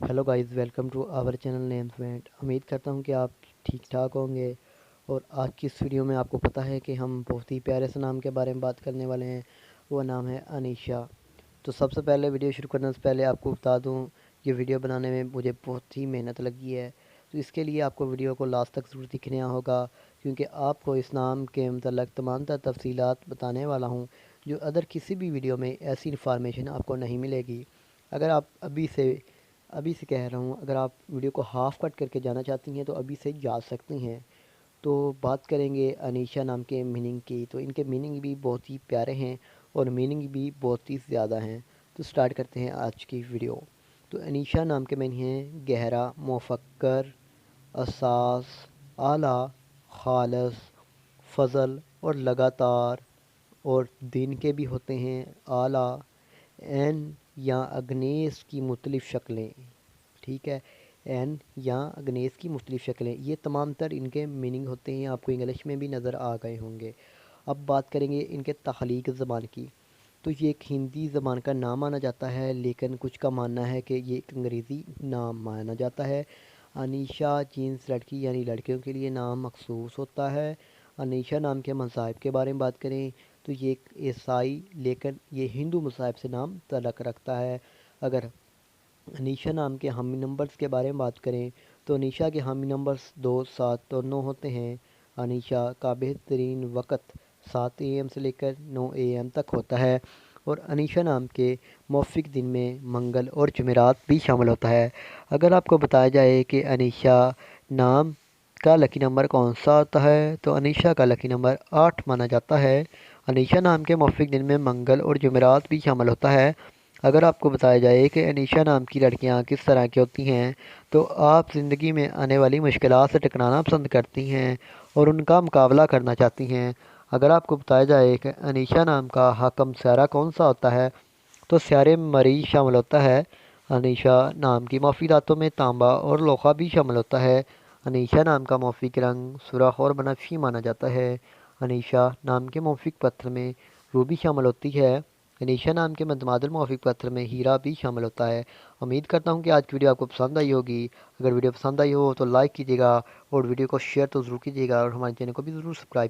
Hello guys, welcome to our channel names went. उम्मीद करता हूँ कि आप ठीक ठाक होंगे। और आज की इस वीडियो में आपको पता है कि हम बहुत ही प्यारे से नाम के बारे में बात करने वाले हैं। वो नाम है अनीशा। तो सबसे पहले वीडियो शुरू करने से पहले आपको बता दूँ, ये वीडियो बनाने में मुझे बहुत ही मेहनत लगी है। तो इसके लिए आपको वीडियो को लास्ट तक ज़रूर दिखना होगा, क्योंकि आपको इस नाम के मतलब तमाम तर तफसीलात बताने वाला हूँ जो अदर किसी भी वीडियो में ऐसी इन्फॉर्मेशन आपको नहीं मिलेगी। अगर आप अभी से कह रहा हूँ, अगर आप वीडियो को हाफ कट करके जाना चाहती हैं तो अभी से जा सकती हैं। तो बात करेंगे अनीशा नाम के मीनिंग की। तो इनके मीनिंग भी बहुत ही प्यारे हैं और मीनिंग भी बहुत ही ज़्यादा हैं। तो स्टार्ट करते हैं आज की वीडियो। तो अनीशा नाम के मीनिंग हैं गहरा, मुफक्कर, असास, आला, खालस, फजल और लगातार। और दिन के भी होते हैं आला, एन या अग्नेस की मुख्तलिफ़ शक्लें। ठीक है, एन या अग्नेस की मुख्तलिफ़ शक्लें, ये तमाम तर इनके मीनिंग होते हैं। आपको इंग्लिश में भी नज़र आ गए होंगे। अब बात करेंगे इनके तख्लीक ज़बान की। तो ये एक हिंदी ज़बान का नाम माना जाता है, लेकिन कुछ का मानना है कि ये एक अंग्रेज़ी नाम माना जाता है। अनीशा जीन्स लड़की यानी लड़कियों के लिए नाम मखसूस होता है। अनीशा नाम के मज़ाहिब के बारे में बात करें तो ये एक ईसाई, लेकिन ये हिंदू मज़ाहिब से नाम तल्लुक़ रखता है। अगर अनीशा नाम के हामी नंबर्स के बारे में बात करें तो अनीशा के हामी नंबर्स 2, 7 और 9 होते हैं। अनीशा का बेहतरीन वक़्त 7 AM से लेकर 9 AM तक होता है। और अनीशा नाम के मौफिक दिन में मंगल और जुमेरात भी शामिल होता है। अगर आपको बताया जाए कि अनीशा नाम का लकी नंबर कौन सा होता है तो अनीशा का लकी नंबर 8 माना जाता है। अनीशा नाम के मौफिक दिन में मंगल और जुमेरात भी शामिल होता है। अगर आपको बताया जाए कि अनीशा नाम की लड़कियां किस तरह की होती हैं तो आप ज़िंदगी में आने वाली मुश्किलात से टकराना पसंद करती हैं और उनका मुकाबला करना चाहती हैं। अगर आपको बताया जाए कि अनीशा नाम का हाकम स्यारा कौन सा होता है तो स्यारे मरीज शामिल होता है। अनीशा नाम की मौफिक धातों में तांबा और लोहा भी शामिल होता है। अनीशा नाम का मौफिक रंग सुरख और बनफशी माना जाता है। अनीशा नाम के मौफिक पत्थर में रूबी शामिल होती है। अनीशा नाम के मतमादल मौफिक पत्थर में हीरा भी शामिल होता है। उम्मीद करता हूँ कि आज की वीडियो आपको पसंद आई होगी। अगर वीडियो पसंद आई हो तो लाइक कीजिएगा और वीडियो को शेयर तो ज़रूर कीजिएगा और हमारे चैनल को भी ज़रूर सब्सक्राइब